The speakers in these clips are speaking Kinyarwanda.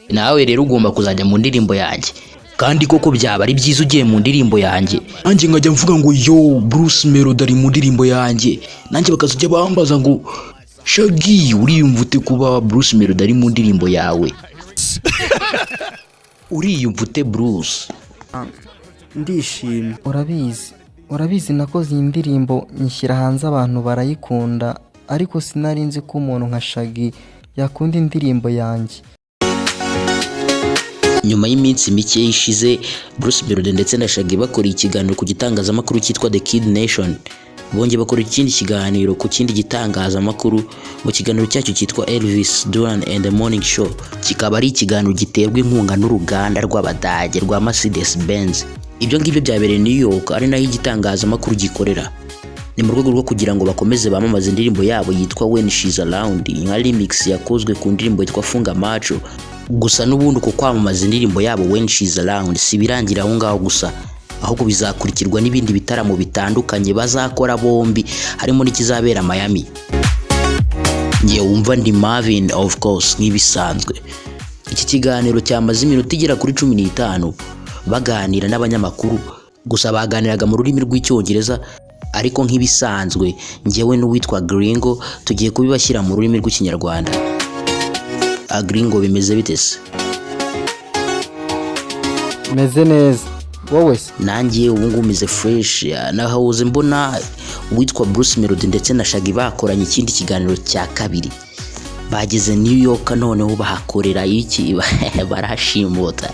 nawe rero ugomba kuzajya mu ndirimbo yanjye kandi koko byaba ari byiza ugiye mu ndirimbo yanjye nanjye nkajya mvuga ngo yo Bruce Melodie ari mu ndirimbo yanjye nanjye bakazajya bambaza ngo Shaggy uriyumva ute kuba Bruce Melodie ari mu ndirimbo yawe uriyumva ute Bruce? Ndishimye. Urabizi nakoze iyi ndirimbo nyishyira hanze abantu barayikunda ariko sinari nzi ko umuntu nka Shaggy yakunda indirimbo yanjye. Nyuma y'iminsi mike ishize Bruce Melodie ndetse na Shaggy bakora ikiganiro ku gitangazamakuru cyitwa The Kid Nation. Bongeye bakora ikindi kiganiro ku kindi gitangazamakuru mu kiganiro cyacyo cyitwa Elvis Duran and the Morning Show. Kikaba ari ikiganiro giterwa inkunga n'uruganda rw'Abadage rwa Mercedes Benz. Ibyo ngibyo byabereye New York ari naho igitangazamakuru gikorera. Ni mu rwego rwo kugira ngo bakomeze bamamaza indirimbo yabo yitwa When She's Around, nka remix yakozwe ku ndirimbo yitwa Funga Macho. Gusa n'ubundi uko kwamamaza indirimbo yabo When She's Around si birangira aho ngaho gusa, ahubwo bizakurikirwa n'ibindi bitaramo bitandukanye bazakora bombi, harimo n'ikizabera Miami. Ngiye wumva ndi Mavin of course nk'ibisanzwe. Iki kiganiro cyamaze iminota igera kuri 15 baganira n'abanyamakuru, gusa baganiraga mu rurimi rw'icyongereza ariko nk'ibisanzwe ngewe n'uwitwa Gringo tugiye kubibashyira mu rurimi rw'ikinyarwanda. Gringo bimeze bite se? Meze neza. Wowe se? Nanjye ubu ngumize fresh. Nahoze mbona uwitwa Bruce Melodie ndetse na Shaggy bakoranye ikindi kiganiro cya kabiri. Bageze New York noneho bahakorera iki Barahashimuta.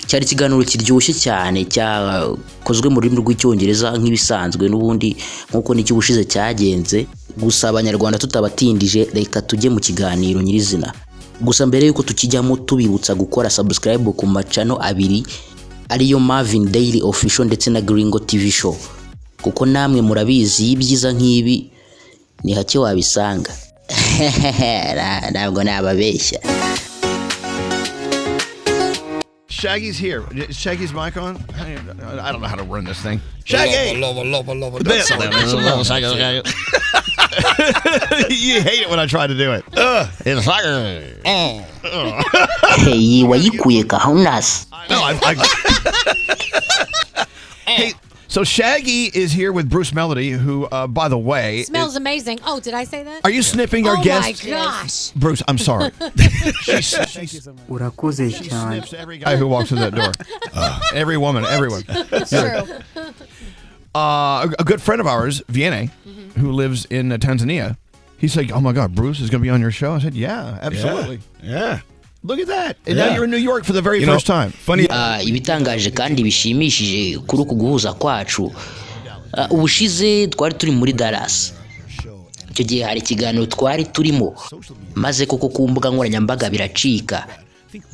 Cyari ikiganiro kiryoshye cyane cyakozwe mu rurimi rw'icyongereza nk'ibisanzwe n'ubundi nkuko n'icyo ubushize cyagenze. Gusa abanyarwanda tutabatindije reka tujye mu kiganiro nyirizina. Gusa mbere yuko tukijyamo tubibutsa gukora subscribe ku macano abiri ariyo Mavin Daily Official ndetse na Gringo TV Show, kuko namwe murabizi ibyiza nk'ibi ni hake wabisanga. Ntabwo nababeshya. Shaggy's here. Shaggy's mic on? I don't know how to run this thing. Shaggy! Love. You hate it when I try to do it. It's like... Hey, wayikuye kahunas. No, Hey, so Shaggy is here with Bruce Melodie, who, by the way... Smells amazing. Oh, did I say that? Are you sniffing our guest? Oh, my gosh. Bruce, I'm sorry. Urakoze cyane. Sniffs every guy who walks through that door. Every woman, everyone. It's true. A good friend of ours, Vianney, who lives in Tanzania, he's like, oh my God, Bruce is going to be on your show? I said, yeah, absolutely. Yeah. Look at that. And now you're in New York for the very first time. Funny. Ibitangaje kandi bishimishije kuri uku guhuza kwacu. Ubushize twari turi muri Dallas. Icyo gihe hari ikiganiro twari turimo, maze koko ku mbuga nkoranyambaga biracika.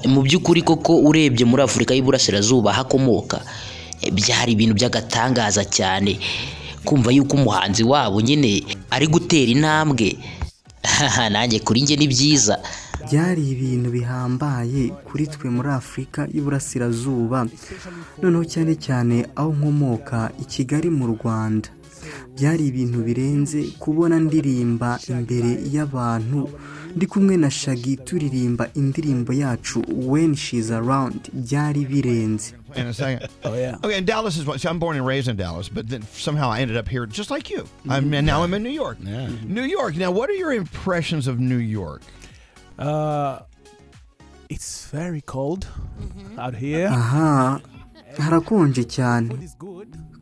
Mu by'ukuri koko urebye muri Afurika y'Iburasirazuba hakomoka, byari ibintu by'agatangaza cyane kumva yuko umuhanzi wabo nyine ari gutera intambwe. Nanjye kuri nge ni byiza. Byari ibintu bihambaye kuri twe muri Afurika y'Iburasirazuba, noneho cyane cyane aho nkomoka i Kigali mu Rwanda. Byari ibintu birenze kubona ndirimba imbere y'abantu ndi kumwe na Shaggy turirimba indirimbo yacu When She's Around. Byari birenze. In a second. Oh, yeah. Okay, and Dallas is what? See, I'm born and raised in Dallas, but then somehow I ended up here just like you. And now I'm in New York. Yeah. New York. Now, what are your impressions of New York? It's very cold out here. Aha, harakonje cyane.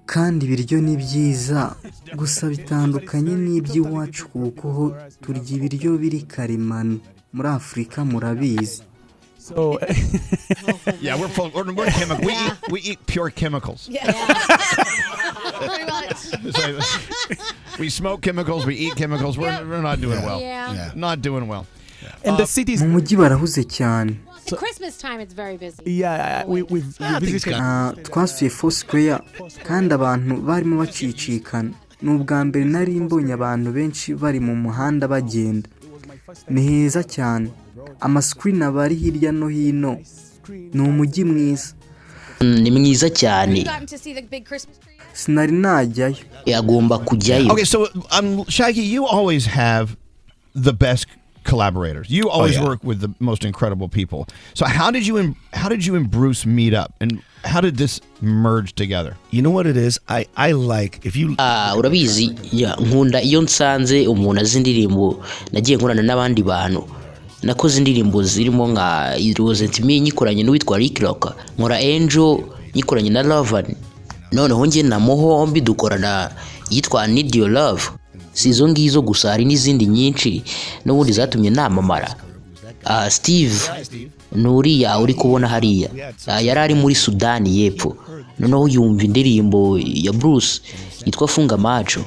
Kandi ibiryo ni byiza, gusa bitandukanye n'iby'iwacu kuko turya ibiryo biri karemano. Muri Afurika murabizi. So Yeah, we're chemical. We eat pure chemicals. Yeah. Pretty much. We smoke chemicals. We eat chemicals. We're not doing well. Yeah. Not doing well. and the cities. Mu mujyi barahuze cyane. At Christmas time, it's very busy. Yeah, we visited. Twasuye Foursquare kandi abantu barimo bacicikana. N'ubwa mbere nari mbonye abantu benshi bari mu muhanda bagenda. Ni heza cyane. Amascreen abari hirya no hino. Ni umujyi mwiza. Ni mwiza cyane. Sinari najyayo. Yagomba kujyayo. Okay, so Shaggy, you always have the best collaborators. You always yeah. work with the most incredible people. So how did you and Bruce meet up, and how did this merge together? You know what it is? I like if you. urabizi nkunda iyo nsanze umuntu azi indirimbo nagiye nkorana n'abandi bantu nakoze indirimbo zirimo nka It Me nyikoranye n'uwitwa Rick Rock, nkora Angel nyikoranye na Lovan, noneho njye na Naho mbi dukorana yitwa Need Your Love. Si izo ngizo gusa, hari n'izindi nyinshi n'ubundi zatumye namamara. Steve nuriya uri kubona hariya yari ari muri Sudani y'Epfo, noneho yumva indirimbo ya Bruce yitwa Funga Macho.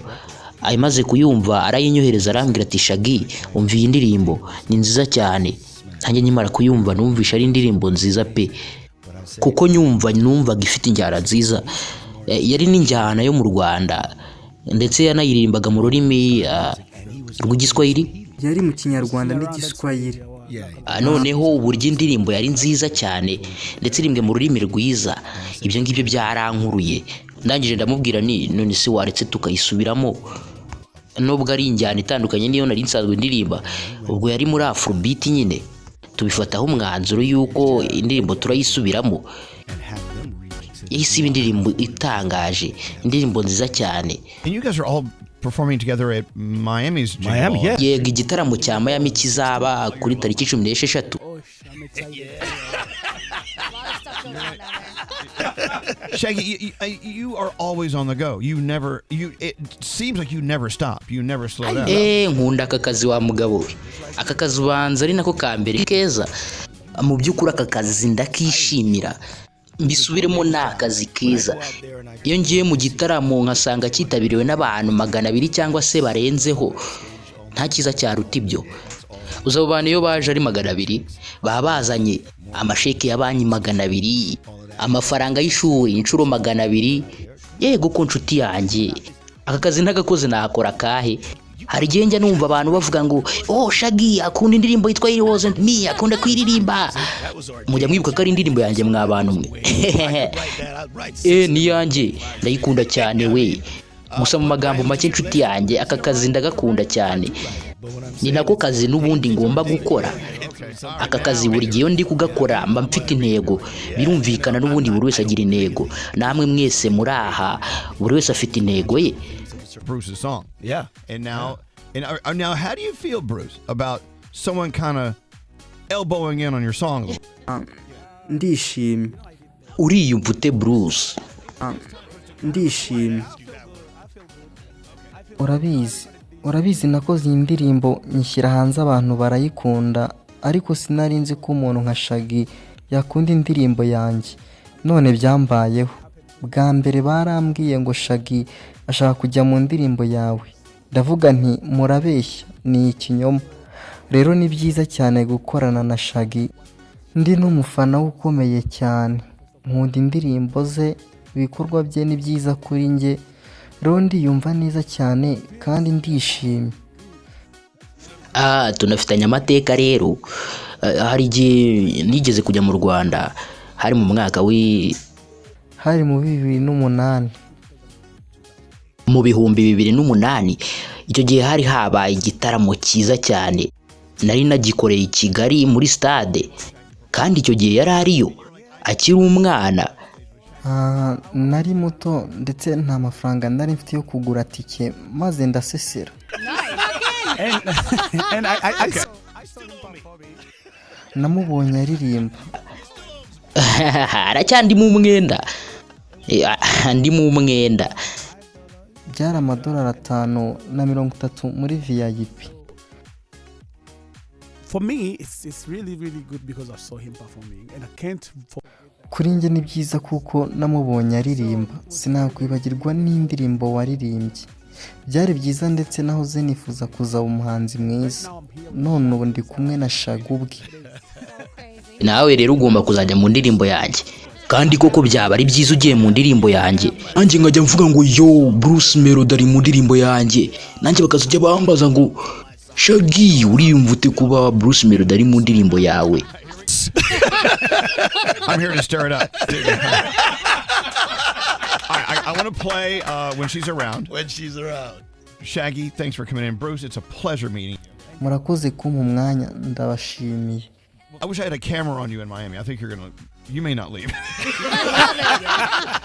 Ayimaze kuyumva arayinyohereza arambwira ati Shaggy, umva iyi ndirimbo ni nziza cyane. Nanjye nyimara kuyumva numvisha ari indirimbo nziza pe, kuko numvaga ifite injyana nziza. Yari n'injyana yo mu Rwanda ndetse yanayiririmbaga mu rurimi rw'igiswahili, yari mu kinyarwanda n'igiswahili. noneho uburyo indirimbo yari nziza cyane ndetse irimbwe mu rurimi rwiza, ibyo ngibyo byarankuruye. Ndangije ndamubwira none se waretse tukayisubiramo, nubwo ari injyana itandukanye niyo nari nsanzwe ndirimba. Ubwo yari muri Afrobeat nyine, tubifataho umwanzuro yuko indirimbo turayisubiramo. Yahise indirimbo itangaje, indirimbo nziza cyane. And you guys are all performing together at Miami's Jam Miami, Hall. yeah. Yego igitaramo cya Miami kizaba kuri tariki 16. Shaggy, you are always on the go. It seems like you never stop. You never slow down. Nkunda aka kazi wa mugabo we. Aka kazi ubanza ari nako kambere keza. Mu by'ukuri aka kazi ndakishimira, mbisubiremo n'akazi keza. Iyo ngiye mu gitaramo nkasanga cyitabiriwe n'abantu 200 cyangwa se barenzeho, nta kiza cyaruta ibyo. Uzabana iyo baje ari 200 baba bazanye amasheke ya banki 200, amafaranga y'ishuri inshuro 200. Yego ko nshuti yanjye aka kazi ntagakoze nakora kahe. Hari gihe njya numva abantu bavuga ngo Shaggy akunda indirimbo yitwa It Wasn't Me, akunda kwiririmba. Mujya mwibuka ko ari indirimbo yanjye mwabantu mwe. Ni yanjye ndayikunda cyane we. Gusa mu magambo make nshuti yanjye aka kazi ndagakunda cyane, ni nako kazi n'ubundi ngomba gukora. Aka kazi buri gihe ndi kugakora mba mfite intego, birumvikana n'ubundi buri wese agira intego. Namwe mwese muri aha buri wese afite intego ye. Bruce's song. Yeah. And now, now, how do you feel, Bruce, about someone kind of elbowing in on your song? Ndishimye. Uriyumva ute Bruce? Ndishimye. Urabizi nakoze iyi ndirimbo nyishyira hanze, abantu barayikunda, ariko sinari nzi ko umuntu nka Shaggy yakunda indirimbo yanjye. None byambayeho. Bwa mbere barambwiye ngo Shaggy ashaka kujya mu ndirimbo yawe. Ndavuga nti murabeshya, ni ikinyoma. Rero ni byiza cyane gukorana na Shaggy. Ndi n'umufana ukomeye cyane. Nkunda indirimbo ze, ibikorwa bye ni byiza kuri njye. Rero ndiyumva neza cyane kandi ndishimye. Tunafitanye amateka rero. Hari igihe nigeze kujya mu Rwanda, hari mu mwaka hari mu 2008. Mu 2008 icyo gihe hari habaye igitaramo cyiza cyane, nari nagikoreye i Kigali muri stade, kandi icyo gihe yari ariyo akiri umwana. Nari muto ndetse nta mafaranga nari mfite yo kugura tike, maze ndasesera. And I namubonye aririmba. Aracyandi mu mwenda. Ndi mu mwenda. Byari $530 muri VIP. For me, it's really good because I saw him performing, and I can't. Kuri njye ni byiza kuko namubonye aririmba, sinakwibagirwa n'indirimbo waririmbye. Byari byiza ndetse nahoze nifuza kuzaba umuhanzi mwiza. None ubu ndi kumwe na Shaggy ubwe. Nawe rero ugomba kuzajya mu ndirimbo yanjye, kandi koko byaba ari byiza ugiye mu ndirimbo yanjye. Nanjye nkajya mvuga ngo Bruce Melodie ari mu ndirimbo yanjye, nanjye bakazajya bambaza ngo Shaggy uriyumva ute kuba Bruce Melodie ari mu ndirimbo yawe? I'm here to stir it up. I want to play when she's around. When she's around. Shaggy, thanks for coming in. Bruce, it's a pleasure meeting. murakoze kumpa umwanya ndabashimiye. I wish I had a camera on you in Miami. I think you may not leave. I love it.